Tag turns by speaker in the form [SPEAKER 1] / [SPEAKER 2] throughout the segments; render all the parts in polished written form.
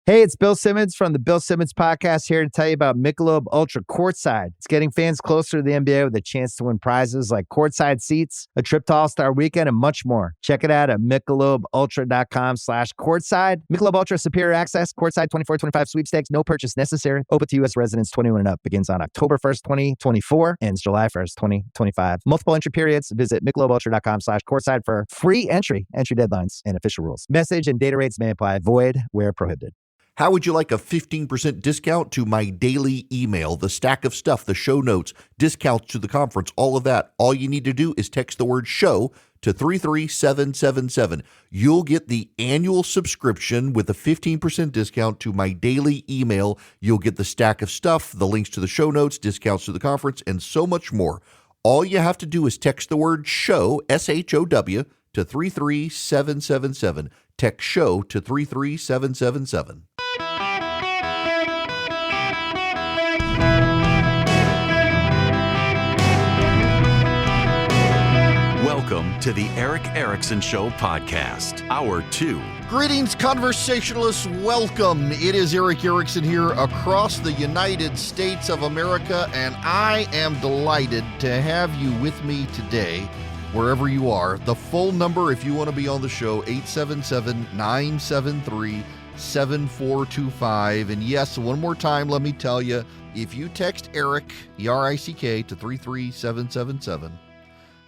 [SPEAKER 1] Hey, it's Bill Simmons from the Bill Simmons Podcast here to tell you about Michelob Ultra Courtside. It's getting fans closer to the NBA with a chance to win prizes like courtside seats, a trip to All-Star Weekend, and much more. Check it out at MichelobUltra.com/courtside. Michelob Ultra Superior Access, Courtside 24-25 sweepstakes, no purchase necessary. Open to U.S. residents 21 and up. Begins on October 1st, 2024, ends July 1st, 2025. Multiple entry periods. Visit MichelobUltra.com/courtside for free entry deadlines, and official rules. Message and data rates may apply. Void where prohibited.
[SPEAKER 2] How would you like a 15% discount to my daily email, the stack of stuff, the show notes, discounts to the conference, all of that? All you need to do is text the word show to 33777. You'll get the annual subscription with a 15% discount to my daily email. You'll get the stack of stuff, the links to the show notes, discounts to the conference, and so much more. All you have to do is text the word show, SHOW, to 33777. Text show to 33777.
[SPEAKER 3] Welcome to the Eric Erickson Show podcast, Hour 2.
[SPEAKER 2] Greetings, conversationalists. Welcome. It is Eric Erickson here across the United States of America, and I am delighted to have you with me today, wherever you are. The full number, if you want to be on the show, 877-973-7425. And yes, one more time, let me tell you, if you text Eric, E-R-I-C-K, to 33777,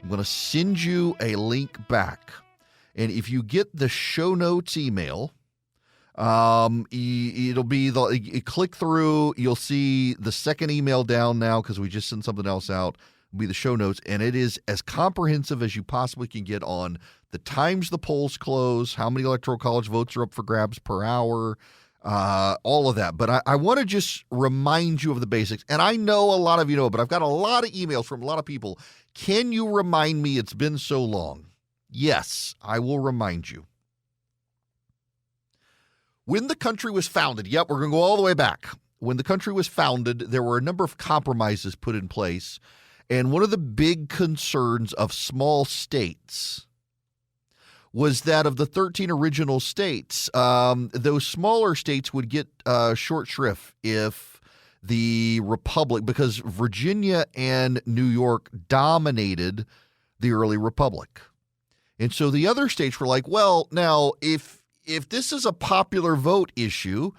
[SPEAKER 2] I'm going to send you a link back. And if you get the show notes email, it'll be you click through, you'll see the second email down now because we just sent something else out. It'll be the show notes, and it is as comprehensive as you possibly can get on the times the polls close, how many electoral college votes are up for grabs per hour, all of that. But I want to just remind you of the basics. And I know a lot of you know, but I've got a lot of emails from a lot of people. Can you remind me? It's been so long. Yes, I will remind you. When the country was founded, we're going to go all the way back. When the country was founded, there were a number of compromises put in place. And one of the big concerns of small states was that of the 13 original states, those smaller states would get short shrift if the Republic, because Virginia and New York dominated the early Republic. And so the other states were like, well, now, if this is a popular vote issue,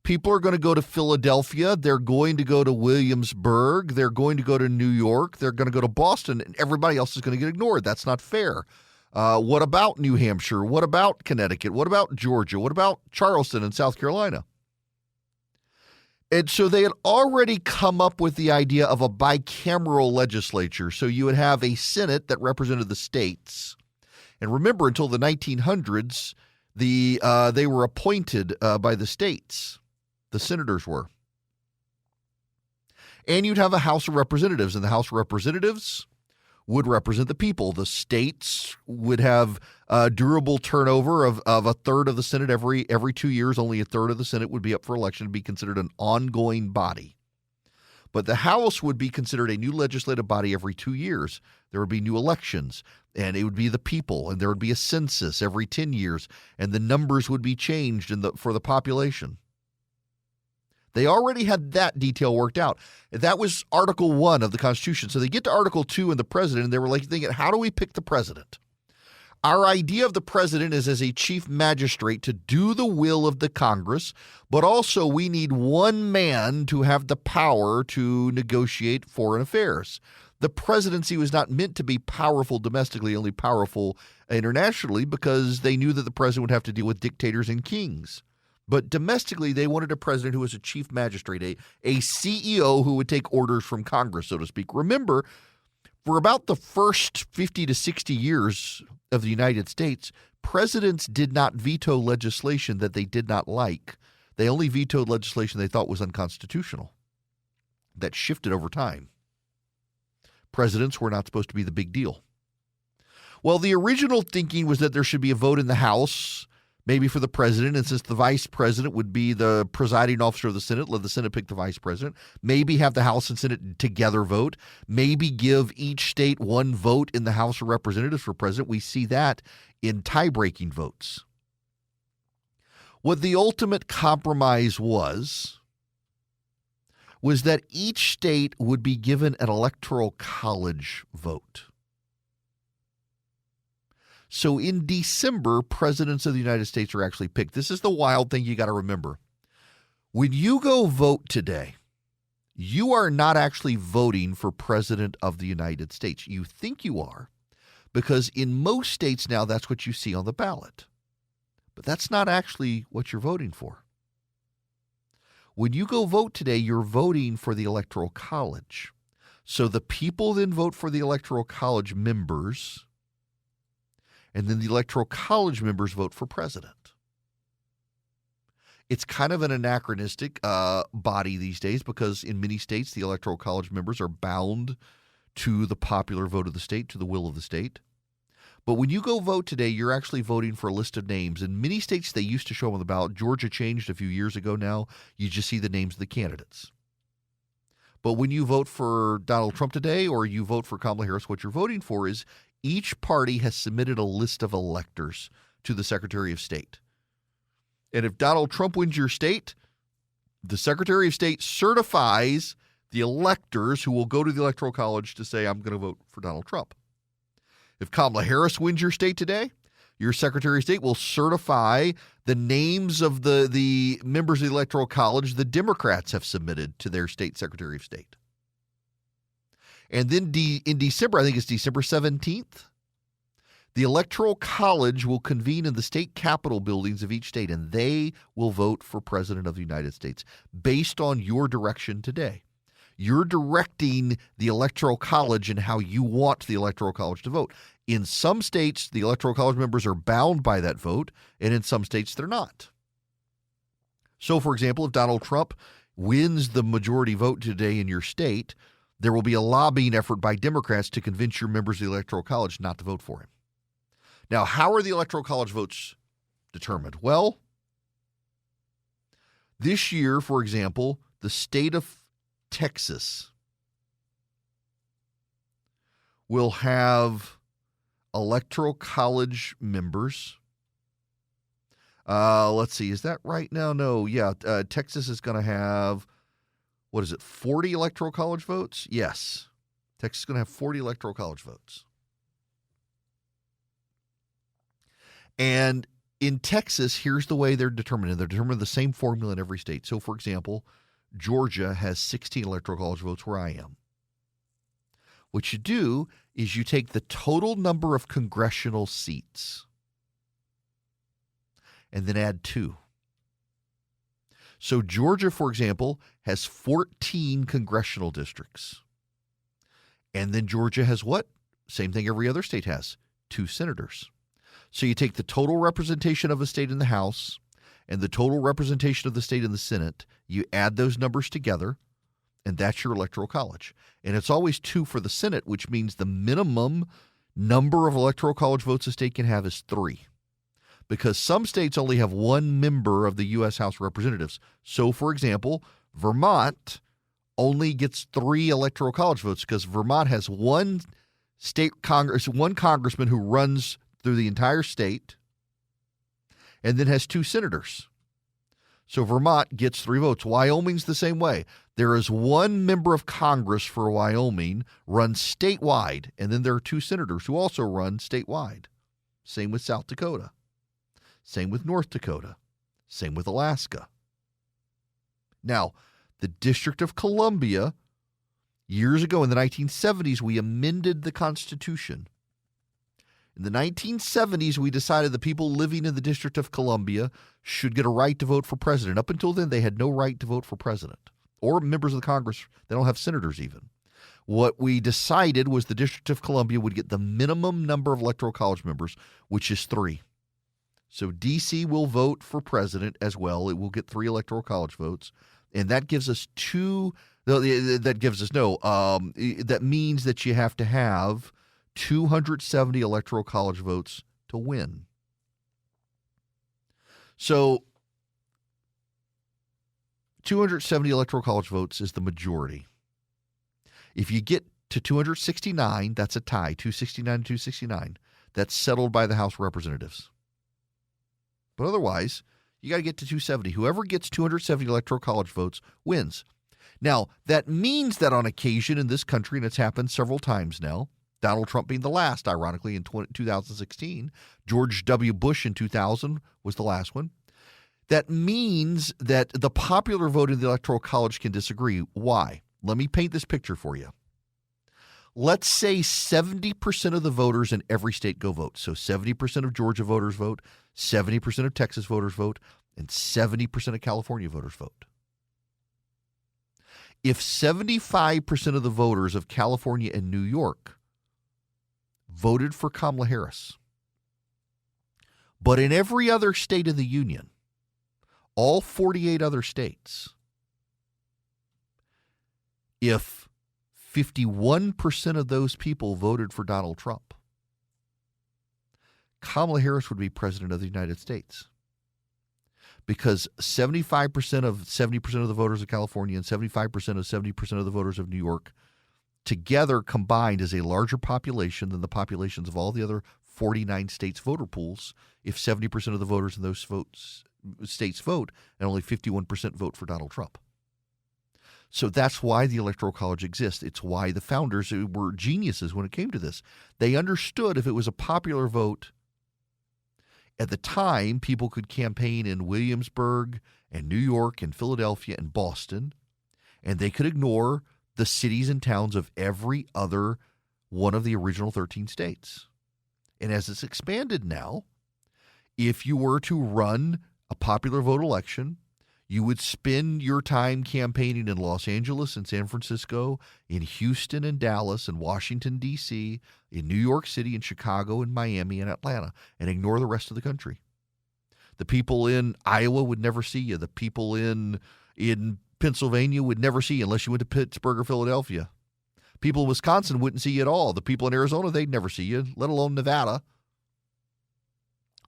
[SPEAKER 2] people are going to go to Philadelphia, they're going to go to Williamsburg, they're going to go to New York, they're going to go to Boston, and everybody else is going to get ignored. That's not fair. What about New Hampshire? What about Connecticut? What about Georgia? What about Charleston and South Carolina? And so they had already come up with the idea of a bicameral legislature. So you would have a Senate that represented the states. And remember, until the 1900s, they were appointed by the states. The senators were. And you'd have a House of Representatives, and the House of Representatives would represent the people. The states would have a durable turnover of a third of the Senate every 2 years. Only a third of the Senate would be up for election to be considered an ongoing body. But the House would be considered a new legislative body every 2 years. There would be new elections, and it would be the people, and there would be a census every 10 years, and the numbers would be changed for the population. They already had that detail worked out. That was Article 1 of the Constitution. So they get to Article 2 and the president, and they were like thinking, how do we pick the president? Our idea of the president is as a chief magistrate to do the will of the Congress, but also we need one man to have the power to negotiate foreign affairs. The presidency was not meant to be powerful domestically, only powerful internationally, because they knew that the president would have to deal with dictators and kings. But domestically, they wanted a president who was a chief magistrate, a CEO who would take orders from Congress, so to speak. Remember, for about the first 50 to 60 years of the United States, presidents did not veto legislation that they did not like. They only vetoed legislation they thought was unconstitutional. That shifted over time. Presidents were not supposed to be the big deal. Well, the original thinking was that there should be a vote in the House, maybe for the president, and since the vice president would be the presiding officer of the Senate, let the Senate pick the vice president. Maybe have the House and Senate together vote. Maybe give each state one vote in the House of Representatives for president. We see that in tie-breaking votes. What the ultimate compromise was that each state would be given an electoral college vote. So in December, presidents of the United States are actually picked. This is the wild thing you got to remember. When you go vote today, you are not actually voting for president of the United States. You think you are, because in most states now that's what you see on the ballot. But that's not actually what you're voting for. When you go vote today, you're voting for the Electoral College. So the people then vote for the Electoral College members, and then the Electoral College members vote for president. It's kind of an anachronistic body these days because in many states, the Electoral College members are bound to the popular vote of the state, to the will of the state. But when you go vote today, you're actually voting for a list of names. In many states, they used to show them on the ballot. Georgia changed a few years ago now. You just see the names of the candidates. But when you vote for Donald Trump today or you vote for Kamala Harris, what you're voting for is each party has submitted a list of electors to the Secretary of State. And if Donald Trump wins your state, the Secretary of State certifies the electors who will go to the Electoral College to say, I'm going to vote for Donald Trump. If Kamala Harris wins your state today, your Secretary of State will certify the names of the members of the Electoral College the Democrats have submitted to their state Secretary of State. And then in December, I think it's December 17th, the Electoral College will convene in the state capitol buildings of each state, and they will vote for President of the United States based on your direction today. You're directing the Electoral College and how you want the Electoral College to vote. In some states, the Electoral College members are bound by that vote, and in some states, they're not. So, for example, if Donald Trump wins the majority vote today in your state, there will be a lobbying effort by Democrats to convince your members of the Electoral College not to vote for him. Now, how are the Electoral College votes determined? Well, this year, for example, the state of Texas will have Electoral College members. Let's see, is that right now? No, yeah. Texas is going to have, 40 Electoral College votes? Yes. Texas is going to have 40 Electoral College votes. And in Texas, here's the way they're determined. They're determined the same formula in every state. So, for example, Georgia has 16 Electoral College votes where I am. What you do is you take the total number of congressional seats and then add 2. So Georgia, for example, has 14 congressional districts. And then Georgia has what? Same thing every other state has, 2 senators. So you take the total representation of a state in the House and the total representation of the state in the Senate, you add those numbers together, and that's your Electoral College. And it's always 2 for the Senate, which means the minimum number of Electoral College votes a state can have is 3. Because some states only have 1 member of the U.S. House of Representatives. So, for example, Vermont only gets 3 Electoral College votes because Vermont has one congressman who runs through the entire state and then has 2 senators. So Vermont gets 3 votes. Wyoming's the same way. There is 1 member of Congress for Wyoming runs statewide, and then there are 2 senators who also run statewide. Same with South Dakota. Same with North Dakota. Same with Alaska. Now, the District of Columbia, years ago in the 1970s, we amended the Constitution. In the 1970s, we decided the people living in the District of Columbia should get a right to vote for president. Up until then, they had no right to vote for president or members of the Congress. They don't have senators even. What we decided was the District of Columbia would get the minimum number of Electoral College members, which is 3. So D.C. will vote for president as well. It will get 3 Electoral College votes. And that gives us that means that you have to have 270 Electoral College votes to win. So 270 Electoral College votes is the majority. If you get to 269, that's a tie, 269 to 269. That's settled by the House of Representatives. But otherwise, You got to get to 270. Whoever gets 270 electoral college votes wins. Now, that means that on occasion in this country, and it's happened several times now, Donald Trump being the last, ironically, in 2016, George W. Bush in 2000 was the last one. That means that the popular vote in the Electoral College can disagree. Why? Let me paint this picture for you. Let's say 70% of the voters in every state go vote. So 70% of Georgia voters vote, 70% of Texas voters vote, and 70% of California voters vote. If 75% of the voters of California and New York voted for Kamala Harris, but in every other state of the union, all 48 other states, if 51% of those people voted for Donald Trump, Kamala Harris would be president of the United States. Because 75% of 70% of the voters of California and 75% of 70% of the voters of New York together combined is a larger population than the populations of all the other 49 states' voter pools if 70% of the voters in those states vote and only 51% vote for Donald Trump. So that's why the Electoral College exists. It's why the founders were geniuses when it came to this. They understood if it was a popular vote, at the time, people could campaign in Williamsburg and New York and Philadelphia and Boston, and they could ignore the cities and towns of every other one of the original 13 states. And as it's expanded now, if you were to run a popular vote election, you would spend your time campaigning in Los Angeles and San Francisco, in Houston and Dallas and Washington, D.C., in New York City and Chicago and Miami and Atlanta, and ignore the rest of the country. The people in Iowa would never see you. The people in Pennsylvania would never see you unless you went to Pittsburgh or Philadelphia. People in Wisconsin wouldn't see you at all. The people in Arizona, they'd never see you, let alone Nevada.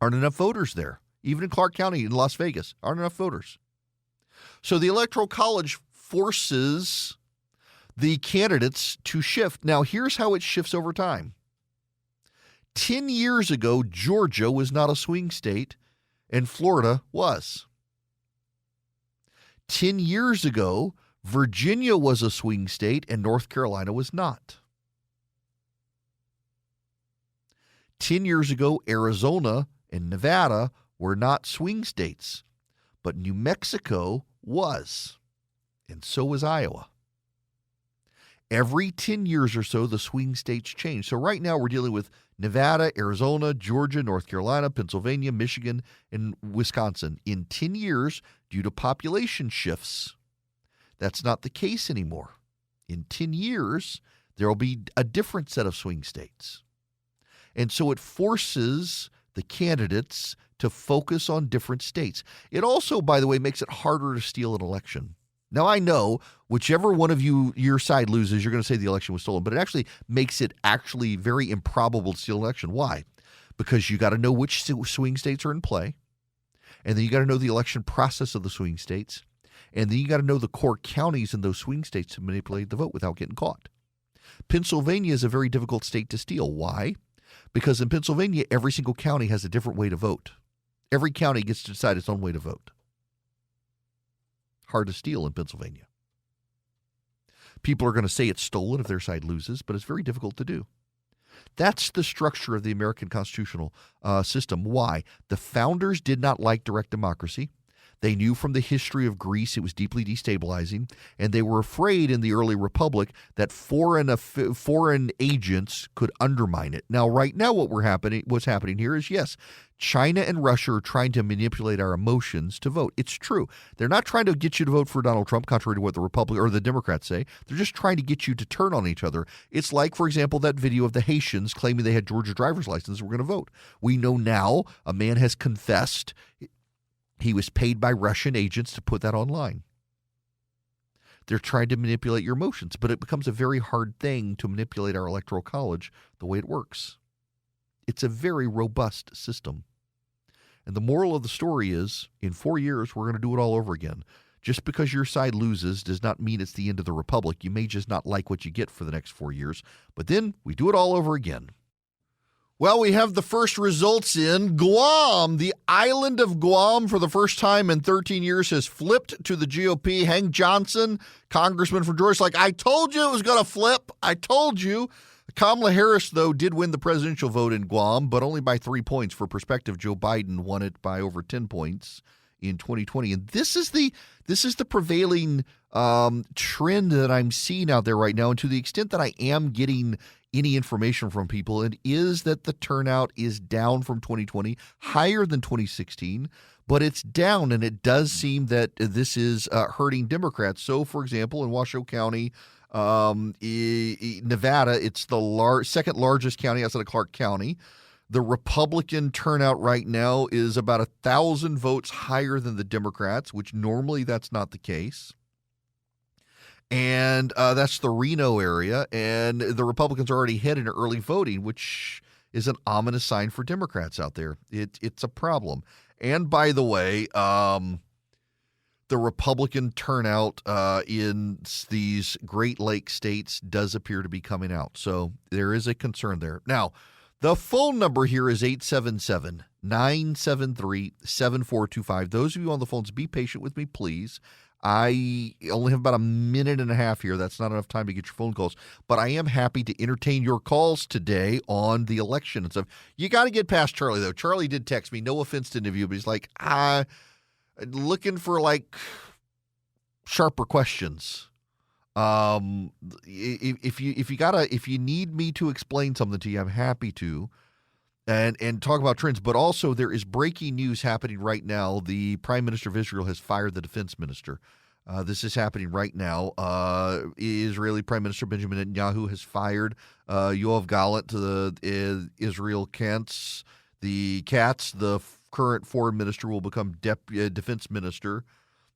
[SPEAKER 2] Aren't enough voters there. Even in Clark County in Las Vegas, aren't enough voters. So the Electoral College forces the candidates to shift. Now, here's how it shifts over time. 10 years ago, Georgia was not a swing state, and Florida was. 10 years ago, Virginia was a swing state, and North Carolina was not. 10 years ago, Arizona and Nevada were not swing states, but New Mexico was, and so was Iowa. Every 10 years or so, the swing states change. So right now we're dealing with Nevada, Arizona, Georgia, North Carolina, Pennsylvania, Michigan, and Wisconsin. In 10 years, due to population shifts, that's not the case anymore. In 10 years, there will be a different set of swing states. And so it forces the candidates to focus on different states. It also, by the way, makes it harder to steal an election. Now, I know whichever one of your side loses, you're going to say the election was stolen, but it actually makes it actually very improbable to steal an election. Why? Because you got to know which swing states are in play, and then you got to know the election process of the swing states, and then you got to know the core counties in those swing states to manipulate the vote without getting caught. Pennsylvania is a very difficult state to steal. Why? Because in Pennsylvania, every single county has a different way to vote. Every county gets to decide its own way to vote. Hard to steal in Pennsylvania. People are going to say it's stolen if their side loses, but it's very difficult to do. That's the structure of the American constitutional system. Why? The founders did not like direct democracy. They knew from the history of Greece it was deeply destabilizing, and they were afraid in the early republic that foreign agents could undermine it. Now, right now, what's happening here is, yes, China and Russia are trying to manipulate our emotions to vote. It's true. They're not trying to get you to vote for Donald Trump, contrary to what the Republic or the Democrats say. They're just trying to get you to turn on each other. It's like, for example, that video of the Haitians claiming they had Georgia driver's license and were going to vote. We know now a man has confessed he was paid by Russian agents to put that online. They're trying to manipulate your emotions, but it becomes a very hard thing to manipulate our electoral college the way it works. It's a very robust system. And the moral of the story is, in 4 years, we're going to do it all over again. Just because your side loses does not mean it's the end of the republic. You may just not like what you get for the next 4 years, but then we do it all over again. Well, we have the first results in Guam. The island of Guam, for the first time in 13 years, has flipped to the GOP. Hank Johnson, congressman from Georgia, like, I told you it was going to flip. I told you. Kamala Harris, though, did win the presidential vote in Guam, but only by 3 points. For perspective, Joe Biden won it by over 10 points in 2020. And this is the prevailing trend that I'm seeing out there right now. And to the extent that I am getting any information from people, it is that the turnout is down from 2020, higher than 2016, but it's down, and it does seem that this is hurting Democrats. So, for example, in Washoe County, Nevada, it's the second largest county outside of Clark County. The Republican turnout right now is about 1,000 votes higher than the Democrats, which normally that's not the case. And that's the Reno area, and the Republicans are already ahead in early voting, which is an ominous sign for Democrats out there. It's a problem. And by the way, the Republican turnout in these Great Lakes states does appear to be coming out. So there is a concern there. Now, the phone number here is 877-973-7425. Those of you on the phones, be patient with me, please. I only have about a minute and a half here. That's not enough time to get your phone calls. But I am happy to entertain your calls today on the election and stuff. You got to get past Charlie, though. Charlie did text me. No offense to any of you, but he's like, looking for, like, sharper questions. If you need me to explain something to you, I'm happy to. And talk about trends, but also there is breaking news happening right now. The Prime Minister of Israel has fired the defense minister. This is happening right now. Israeli Prime Minister Benjamin Netanyahu has fired Yoav Gallant to the Israel Katz. The current foreign minister, will become defense minister,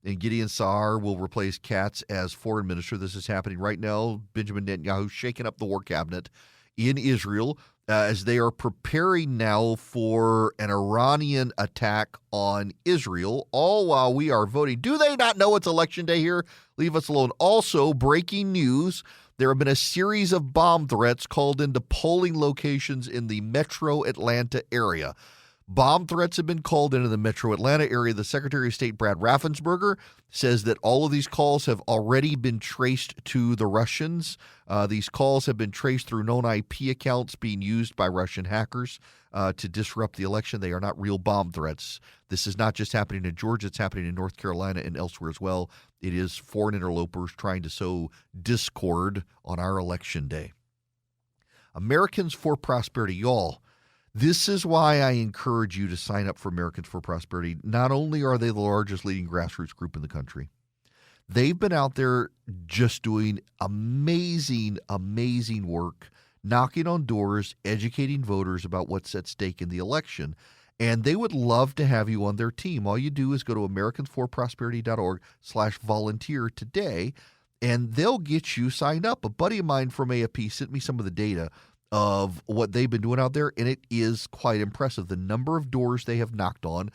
[SPEAKER 2] and Gideon Sa'ar will replace Katz as foreign minister. This is happening right now. Benjamin Netanyahu shaking up the war cabinet in Israel as they are preparing now for an Iranian attack on Israel, all while we are voting. Do they not know it's election day here? Leave us alone. Also, breaking news, there have been a series of bomb threats called into polling locations in the metro Atlanta area. Bomb threats have been called into the metro Atlanta area. The Secretary of State, Brad Raffensperger, says that all of these calls have already been traced to the Russians. These calls have been traced through known IP accounts being used by Russian hackers to disrupt the election. They are not real bomb threats. This is not just happening in Georgia. It's happening in North Carolina and elsewhere as well. It is foreign interlopers trying to sow discord on our election day. Americans for Prosperity, y'all. This is why I encourage you to sign up for Americans for Prosperity. Not only are they the largest leading grassroots group in the country, they've been out there just doing amazing, amazing work, knocking on doors, educating voters about what's at stake in the election. And they would love to have you on their team. All you do is go to americansforprosperity.org/volunteer today, and they'll get you signed up. A buddy of mine from AFP sent me some of the data of what they've been doing out there, and it is quite impressive. The number of doors they have knocked on,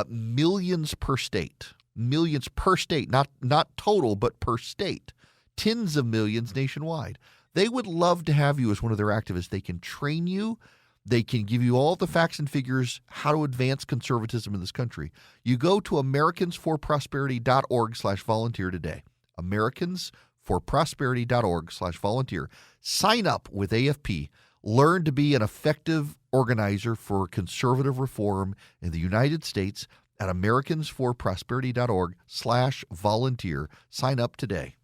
[SPEAKER 2] millions per state, not total, but per state, tens of millions nationwide. They would love to have you as one of their activists. They can train you. They can give you all the facts and figures how to advance conservatism in this country. You go to americansforprosperity.org/volunteer today. americansforprosperity.org/volunteer. Sign up with AFP. Learn to be an effective organizer for conservative reform in the United States at americansforprosperity.org/volunteer. Sign up today.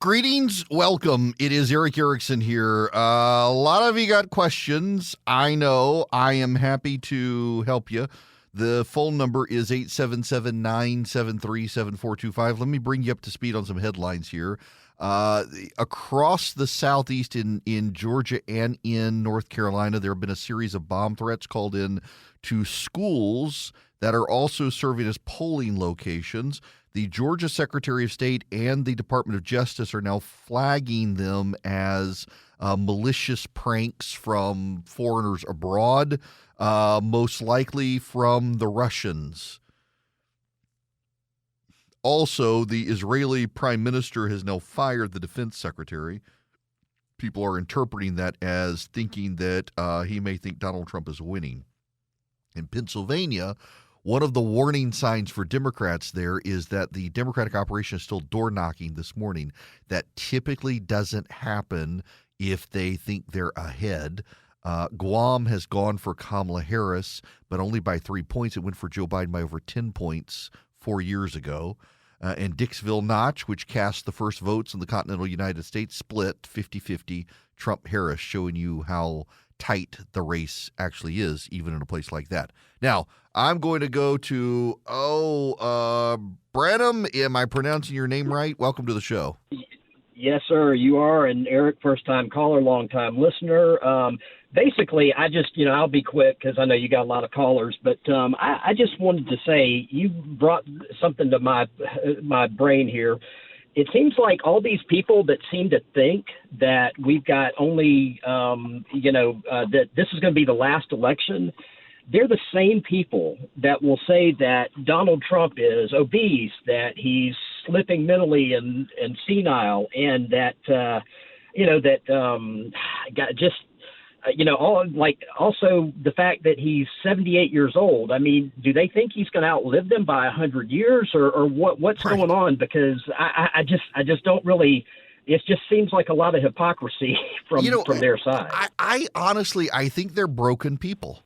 [SPEAKER 2] Greetings. Welcome. It is Eric Erickson here. A lot of you got questions. I know. I am happy to help you. The phone number is 877-973-7425. Let me bring you up to speed on some headlines here. Across the Southeast in Georgia and in North Carolina, there have been a series of bomb threats called in to schools that are also serving as polling locations. The Georgia Secretary of State and the Department of Justice are now flagging them as malicious pranks from foreigners abroad, most likely from the Russians. Also, the Israeli Prime Minister has now fired the defense secretary. people are interpreting that as thinking that he may think Donald Trump is winning. In Pennsylvania, one of the warning signs for Democrats there is that the Democratic operation is still door knocking this morning. That typically doesn't happen if they think they're ahead. Guam has gone for Kamala Harris, but only by 3 points. It went for Joe Biden by over 10 points 4 years ago. And Dixville Notch, which cast the first votes in the continental United States, split 50-50 Trump-Harris, showing you how tight the race actually is, even in a place like that. Now, I'm going to go to, Branham. Am I pronouncing your name right? Welcome to the show.
[SPEAKER 4] Yes, sir, you are. And Eric, first-time caller, long-time listener. Basically, I just, I'll be quick because I know you got a lot of callers, but I just wanted to say you brought something to my brain here. It seems like all these people that seem to think that we've got only, that this is going to be the last election, they're the same people that will say that Donald Trump is obese, that he's slipping mentally and senile, and that, also the fact that he's 78 years old. I mean, do they think he's going to outlive them by 100 years or what's
[SPEAKER 2] right.
[SPEAKER 4] going on? Because I just don't really, it just seems like a lot of hypocrisy from their side.
[SPEAKER 2] I honestly think they're broken people.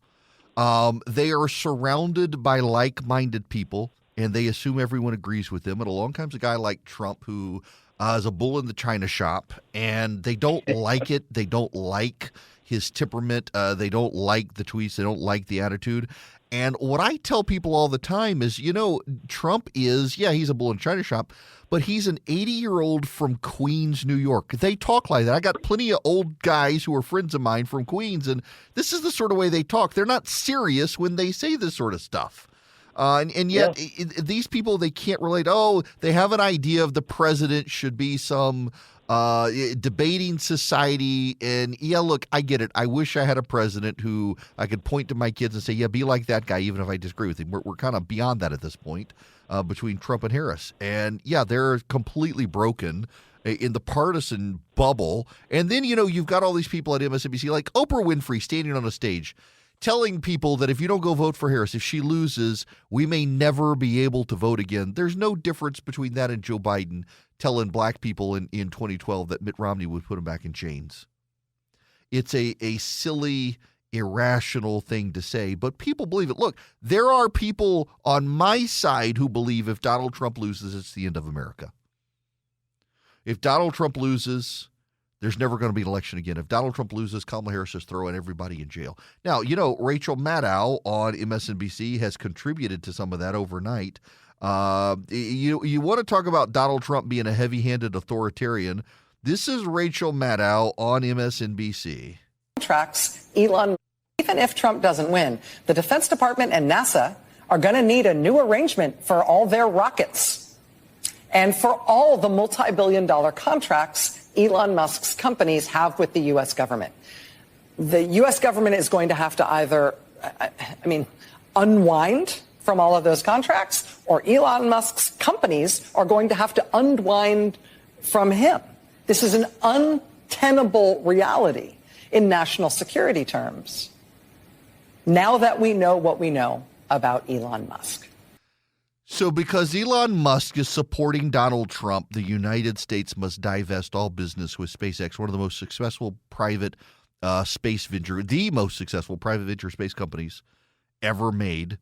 [SPEAKER 2] They are surrounded by like-minded people, and they assume everyone agrees with them. And along comes a guy like Trump who is a bull in the china shop, and they don't like it. They don't like his temperament. They don't like the tweets. They don't like the attitude. And what I tell people all the time is, Trump is, he's a bull in the china shop, but he's an 80-year-old from Queens, New York. They talk like that. I got plenty of old guys who are friends of mine from Queens, and this is the sort of way they talk. They're not serious when they say this sort of stuff. And yet these people, they can't relate. Oh, they have an idea of the president should be some debating society. And look, I get it. I wish I had a president who I could point to my kids and say, be like that guy, even if I disagree with him. We're kind of beyond that at this point between Trump and Harris. And they're completely broken in the partisan bubble. And then, you've got all these people at MSNBC like Oprah Winfrey standing on a stage telling people that if you don't go vote for Harris, if she loses, we may never be able to vote again. There's no difference between that and Joe Biden telling black people in 2012 that Mitt Romney would put them back in chains. It's a silly, irrational thing to say, but people believe it. Look, there are people on my side who believe if Donald Trump loses, it's the end of America. If Donald Trump loses, there's never going to be an election again. If Donald Trump loses, Kamala Harris is throwing everybody in jail. Now, Rachel Maddow on MSNBC has contributed to some of that overnight. You want to talk about Donald Trump being a heavy-handed authoritarian. This is Rachel Maddow on MSNBC.
[SPEAKER 5] Tracks Elon. Even if Trump doesn't win, the Defense Department and NASA are going to need a new arrangement for all their rockets and for all the multi-billion-dollar contracts Elon Musk's companies have with the U.S. government. The U.S. government is going to have to either, unwind from all of those contracts, or Elon Musk's companies are going to have to unwind from him. This is an untenable reality in national security terms, now that we know what we know about Elon Musk.
[SPEAKER 2] So because Elon Musk is supporting Donald Trump, the United States must divest all business with SpaceX, one of the most successful private space venture, the most successful private venture space companies ever made,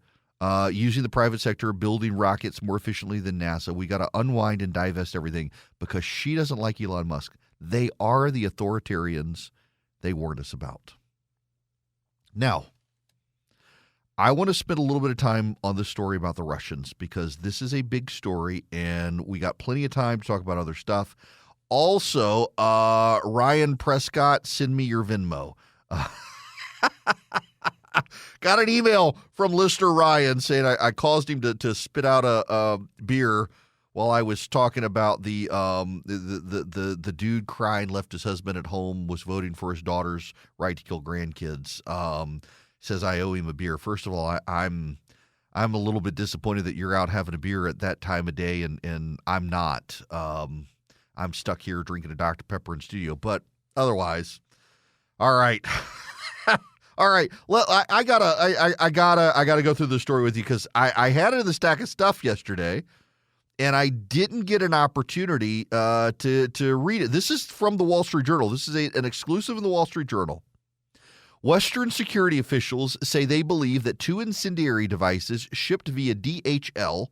[SPEAKER 2] using the private sector, building rockets more efficiently than NASA. We got to unwind and divest everything because she doesn't like Elon Musk. They are the authoritarians they warned us about. Now, I want to spend a little bit of time on this story about the Russians because this is a big story and we got plenty of time to talk about other stuff. Also, Ryan Prescott, send me your Venmo. Got an email from listener Ryan saying I caused him to spit out a beer while I was talking about the dude crying, left his husband at home, was voting for his daughter's right to kill grandkids. Says I owe him a beer. First of all, I'm a little bit disappointed that you're out having a beer at that time of day, and I'm not. I'm stuck here drinking a Dr. Pepper in studio. But otherwise. All right. All right. Well, I gotta go through the story with you because I had it in the stack of stuff yesterday, and I didn't get an opportunity to read it. This is from the Wall Street Journal. This is an exclusive in the Wall Street Journal. Western security officials say they believe that 2 incendiary devices shipped via DHL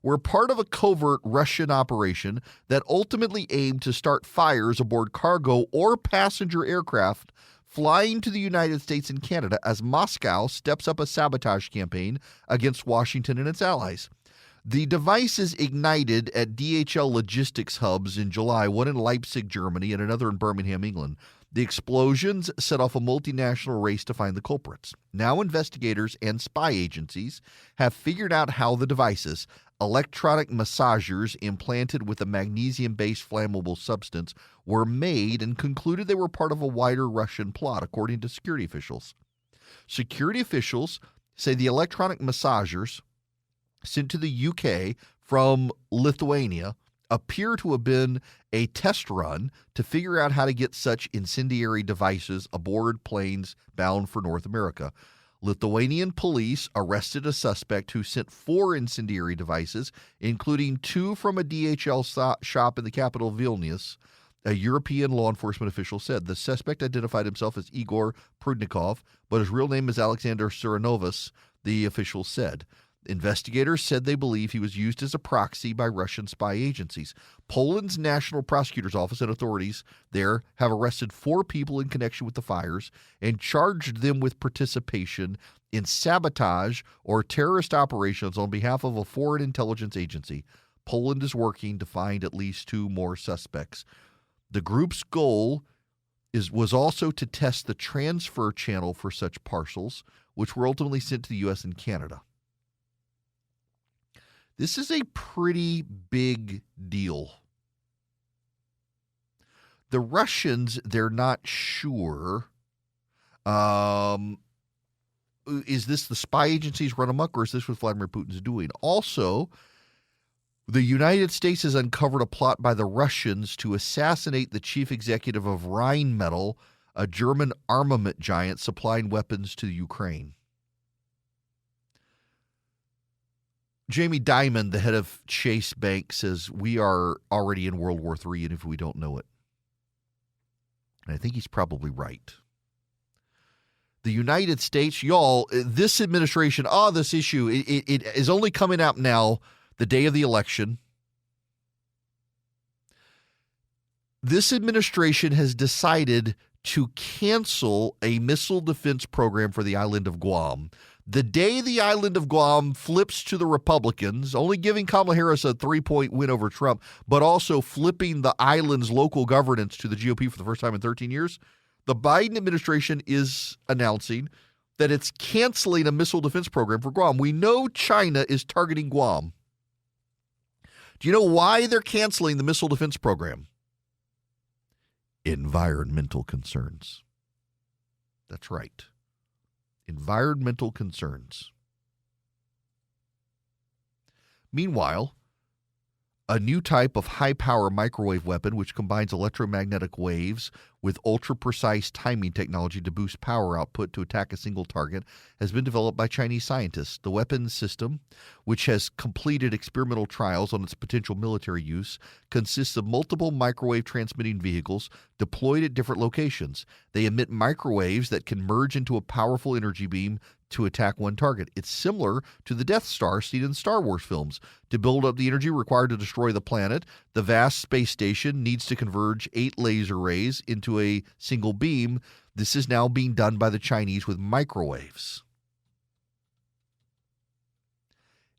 [SPEAKER 2] were part of a covert Russian operation that ultimately aimed to start fires aboard cargo or passenger aircraft flying to the United States and Canada as Moscow steps up a sabotage campaign against Washington and its allies. The devices ignited at DHL logistics hubs in July, one in Leipzig, Germany, and another in Birmingham, England. The explosions set off a multinational race to find the culprits. Now investigators and spy agencies have figured out how the devices, electronic massagers implanted with a magnesium-based flammable substance, were made and concluded they were part of a wider Russian plot, according to security officials. Security officials say the electronic massagers sent to the UK from Lithuania appear to have been a test run to figure out how to get such incendiary devices aboard planes bound for North America. Lithuanian police arrested a suspect who sent 4 incendiary devices, including 2 from a DHL shop in the capital Vilnius. A European law enforcement official said the suspect identified himself as Igor Prudnikov, but his real name is Alexander Suranovas, the official said. Investigators said they believe he was used as a proxy by Russian spy agencies. Poland's National Prosecutor's Office and authorities there have arrested 4 people in connection with the fires and charged them with participation in sabotage or terrorist operations on behalf of a foreign intelligence agency. Poland is working to find at least 2 more suspects. The group's goal was also to test the transfer channel for such parcels, which were ultimately sent to the U.S. and Canada. This is a pretty big deal. The Russians, they're not sure. Is this the spy agencies run amok, or is this what Vladimir Putin's doing? Also, the United States has uncovered a plot by the Russians to assassinate the chief executive of Rheinmetall, a German armament giant supplying weapons to Ukraine. Jamie Dimon, the head of Chase Bank, says we are already in World War III, and if we don't know it. And I think he's probably right. The United States, y'all, this administration, this issue, it is only coming out now, the day of the election. This administration has decided to cancel a missile defense program for the island of Guam. The day the island of Guam flips to the Republicans, only giving Kamala Harris a 3-point win over Trump, but also flipping the island's local governance to the GOP for the first time in 13 years, the Biden administration is announcing that it's canceling a missile defense program for Guam. We know China is targeting Guam. Do you know why they're canceling the missile defense program? Environmental concerns. That's right. Environmental concerns. Meanwhile, a new type of high-power microwave weapon which combines electromagnetic waves with ultra-precise timing technology to boost power output to attack a single target has been developed by Chinese scientists. The weapons system, which has completed experimental trials on its potential military use, consists of multiple microwave transmitting vehicles deployed at different locations. They emit microwaves that can merge into a powerful energy beam to attack one target. It's similar to the Death Star seen in Star Wars films. To build up the energy required to destroy the planet, the vast space station needs to converge 8 laser rays into a single beam. This is now being done by the Chinese with microwaves.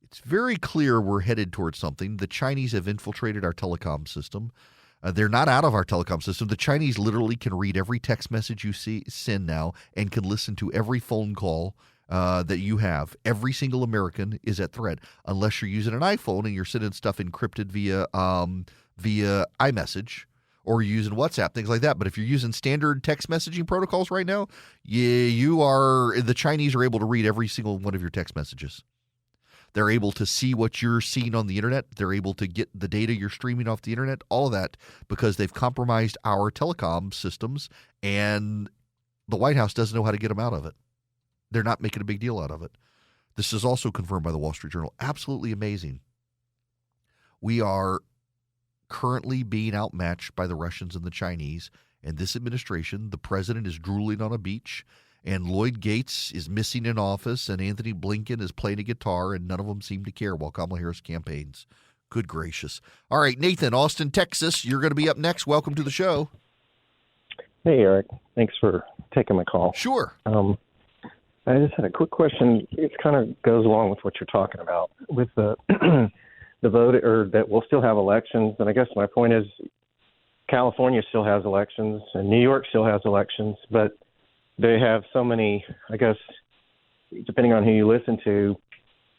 [SPEAKER 2] It's very clear we're headed towards something. The Chinese have infiltrated our telecom system. They're not out of our telecom system. The Chinese literally can read every text message you send now and can listen to every phone call that you have. Every single American is at threat, unless you're using an iPhone and you're sending stuff encrypted via iMessage or using WhatsApp, things like that. But if you're using standard text messaging protocols right now, the Chinese are able to read every single one of your text messages. They're able to see what you're seeing on the internet. They're able to get the data you're streaming off the internet, all of that, because they've compromised our telecom systems, and the White House doesn't know how to get them out of it. They're not making a big deal out of it. This is also confirmed by the Wall Street Journal. Absolutely amazing. We are currently being outmatched by the Russians and the Chinese, and this administration, the president is drooling on a beach, and Lloyd Gates is missing in office, and Anthony Blinken is playing a guitar, and none of them seem to care while Kamala Harris campaigns. Good gracious. All right, Nathan, Austin, Texas, you're going to be up next. Welcome to the show.
[SPEAKER 6] Hey, Eric. Thanks for taking my call.
[SPEAKER 2] Sure.
[SPEAKER 6] I just had a quick question. It kind of goes along with what you're talking about with the the vote, or that we'll still have elections. And I guess my point is California still has elections and New York still has elections, but they have so many, I guess, depending on who you listen to,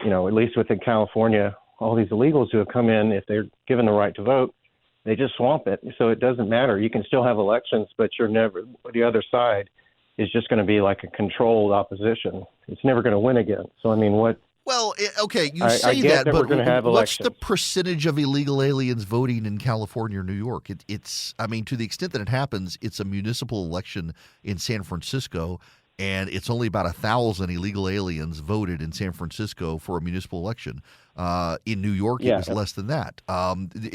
[SPEAKER 6] at least within California, all these illegals who have come in, if they're given the right to vote, they just swamp it. So it doesn't matter. You can still have elections, but the other side is just going to be like a controlled opposition. It's never going to win again. So, I mean, what?
[SPEAKER 2] Well, okay, you
[SPEAKER 6] I
[SPEAKER 2] say
[SPEAKER 6] get
[SPEAKER 2] that,
[SPEAKER 6] we're
[SPEAKER 2] but
[SPEAKER 6] gonna have
[SPEAKER 2] what's the
[SPEAKER 6] elections.
[SPEAKER 2] percentage of illegal aliens voting in California or New York? I mean, to the extent that it happens, it's a municipal election in San Francisco, and it's only about 1,000 illegal aliens voted in San Francisco for a municipal election. In New York, it was less than that.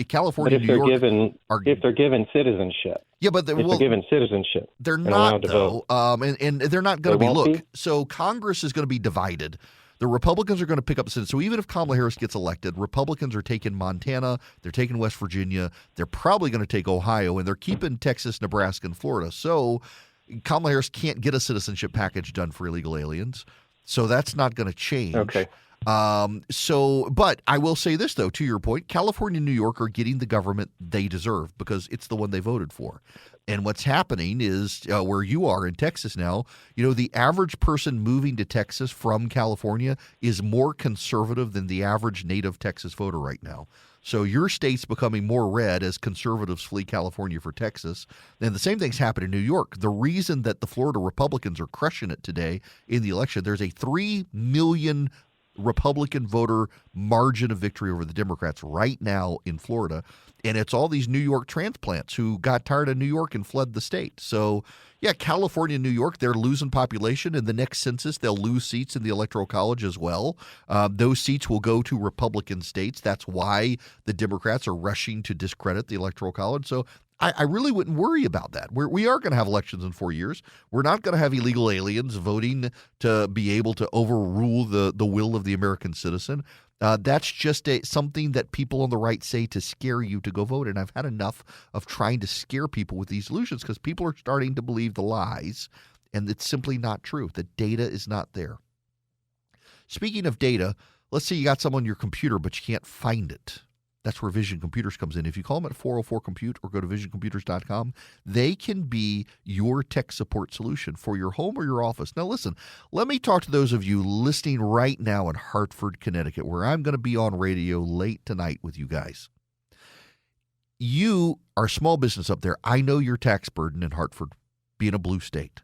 [SPEAKER 2] California,
[SPEAKER 6] but if
[SPEAKER 2] New York,
[SPEAKER 6] if they're given citizenship.
[SPEAKER 2] Yeah, but
[SPEAKER 6] they're given citizenship.
[SPEAKER 2] They're
[SPEAKER 6] and
[SPEAKER 2] not,
[SPEAKER 6] allowed to
[SPEAKER 2] though,
[SPEAKER 6] vote.
[SPEAKER 2] and they're not going to be.
[SPEAKER 6] won't
[SPEAKER 2] Look,
[SPEAKER 6] be?
[SPEAKER 2] so Congress is going to be divided. The Republicans are going to pick up the Senate. So even if Kamala Harris gets elected, Republicans are taking Montana, they're taking West Virginia, they're probably going to take Ohio, and they're keeping Texas, Nebraska, and Florida. So Kamala Harris can't get a citizenship package done for illegal aliens. So that's not going to change.
[SPEAKER 6] Okay.
[SPEAKER 2] But I will say this, though, to your point, California and New York are getting the government they deserve because it's the one they voted for. And what's happening is where you are in Texas now, the average person moving to Texas from California is more conservative than the average native Texas voter right now. So your state's becoming more red as conservatives flee California for Texas. And the same thing's happened in New York. The reason that the Florida Republicans are crushing it today in the election, there's a 3 million Republican voter margin of victory over the Democrats right now in Florida. And it's all these New York transplants who got tired of New York and fled the state. So, yeah, California and New York, they're losing population. In the next census, they'll lose seats in the Electoral College as well. Those seats will go to Republican states. That's why the Democrats are rushing to discredit the Electoral College. So I really wouldn't worry about that. We are going to have elections in 4 years. We're not going to have illegal aliens voting to be able to overrule the will of the American citizen. That's just something that people on the right say to scare you to go vote. And I've had enough of trying to scare people with these illusions because people are starting to believe the lies, and it's simply not true. The data is not there. Speaking of data, let's say you got some on your computer, but you can't find it. That's where Vision Computers comes in. If you call them at 404-COMPUTE or go to visioncomputers.com, they can be your tech support solution for your home or your office. Now, listen, let me talk to those of you listening right now in Hartford, Connecticut, where I'm going to be on radio late tonight with you guys. You are a small business up there. I know your tax burden in Hartford, being a blue state.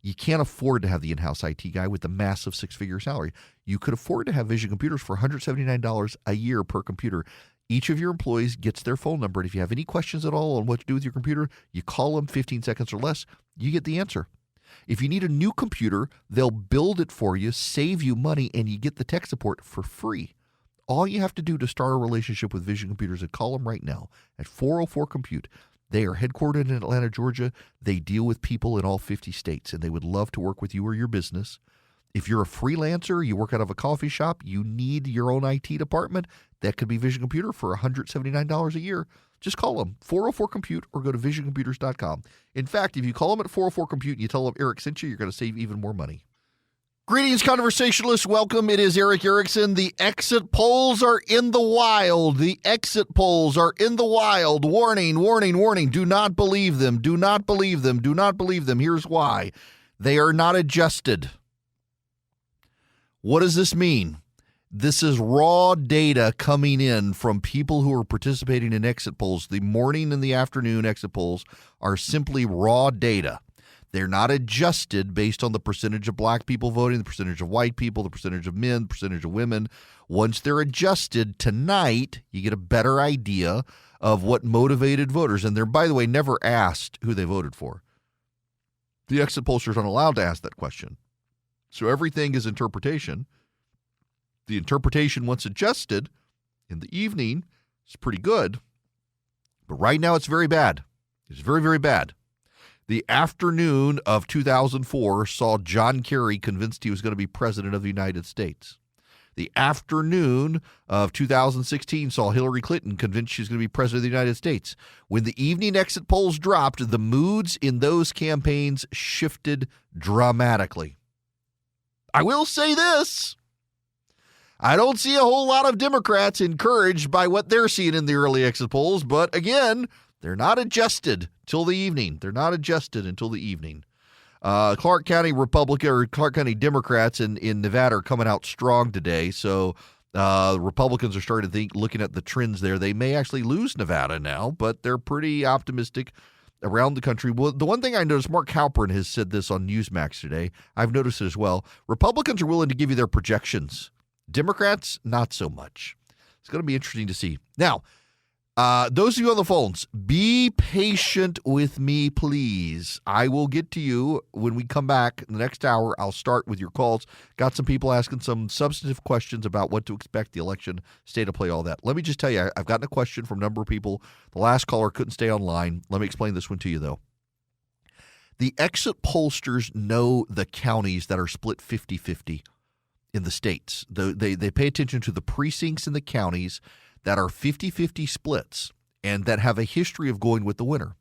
[SPEAKER 2] You can't afford to have the in-house IT guy with the massive six-figure salary. You could afford to have Vision Computers for $179 a year per computer. Each of your employees gets their phone number, and if you have any questions at all on what to do with your computer, you call them 15 seconds or less, you get the answer. If you need a new computer, they'll build it for you, save you money, and you get the tech support for free. All you have to do to start a relationship with Vision Computers is call them right now at 404-COMPUTE. They are headquartered in Atlanta, Georgia. They deal with people in all 50 states, and they would love to work with you or your business. If you're a freelancer, you work out of a coffee shop, you need your own IT department, that could be Vision Computer for $179 a year. Just call them, 404-COMPUTE, or go to visioncomputers.com. In fact, if you call them at 404-COMPUTE and you tell them Eric sent you, you're going to save even more money. Greetings, conversationalists. Welcome. It is Eric Erickson. The exit polls are in the wild. The exit polls are in the wild. Warning, warning, warning. Do not believe them. Do not believe them. Do not believe them. Here's why. They are not adjusted. What does this mean? This is raw data coming in from people who are participating in exit polls. The morning and the afternoon exit polls are simply raw data. They're not adjusted based on the percentage of black people voting, the percentage of white people, the percentage of men, the percentage of women. Once they're adjusted tonight, you get a better idea of what motivated voters. And they're, by the way, never asked who they voted for. The exit pollsters aren't allowed to ask that question. So everything is interpretation. The interpretation, once adjusted in the evening, is pretty good. But right now it's very bad. It's very, very bad. The afternoon of 2004 saw John Kerry convinced he was going to be president of the United States. The afternoon of 2016 saw Hillary Clinton convinced she was going to be president of the United States. When the evening exit polls dropped, the moods in those campaigns shifted dramatically. I will say this. I don't see a whole lot of Democrats encouraged by what they're seeing in the early exit polls, but again, they're not adjusted till the evening. They're not adjusted until the evening. Clark County Democrats in Nevada are coming out strong today. So Republicans are starting to looking at the trends there. They may actually lose Nevada now, but they're pretty optimistic around the country. Well, the one thing I noticed, Mark Halperin has said this on Newsmax today. I've noticed it as well. Republicans are willing to give you their projections. Democrats, not so much. It's going to be interesting to see. Now, those of you on the phones, be patient with me, please. I will get to you when we come back in the next hour. I'll start with your calls. Got some people asking some substantive questions about what to expect, the election, state of play, all that. Let me just tell you, I've gotten a question from a number of people. The last caller couldn't stay online. Let me explain this one to you, though. The exit pollsters know the counties that are split 50-50 in the states. They pay attention to the precincts in the counties that are 50-50 splits and that have a history of going with the winner.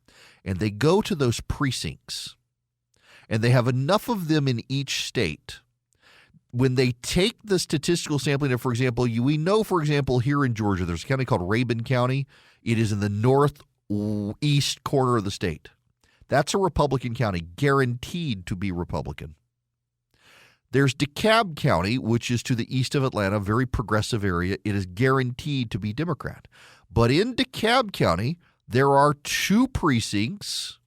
[SPEAKER 2] And they go to those precincts, and they have enough of them in each state. When they take the statistical sampling of, for example, we know, for example, here in Georgia, there's a county called Rabun County. It is in the northeast corner of the state. That's a Republican county, guaranteed to be Republican. There's DeKalb County, which is to the east of Atlanta, a very progressive area. It is guaranteed to be Democrat. But in DeKalb County, there are two precincts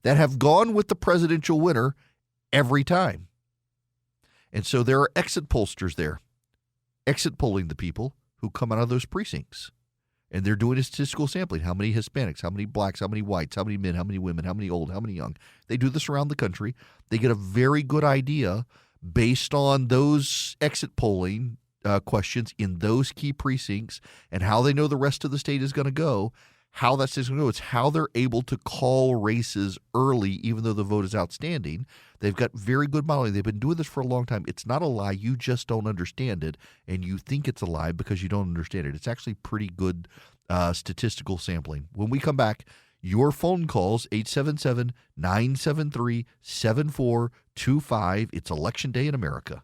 [SPEAKER 2] that have gone with the presidential winner every time. And so there are exit pollsters there, exit polling the people who come out of those precincts. And they're doing a statistical sampling. How many Hispanics, how many blacks, how many whites, how many men, how many women, how many old, how many young. They do this around the country. They get a very good idea based on those exit polling questions in those key precincts and how they know the rest of the state is going to go, how that state's going to go. It's how they're able to call races early, even though the vote is outstanding. They've got very good modeling. They've been doing this for a long time. It's not a lie. You just don't understand it, and you think it's a lie because you don't understand it. It's actually pretty good statistical sampling. When we come back, your phone calls, 877-973-7425. It's Election Day in America.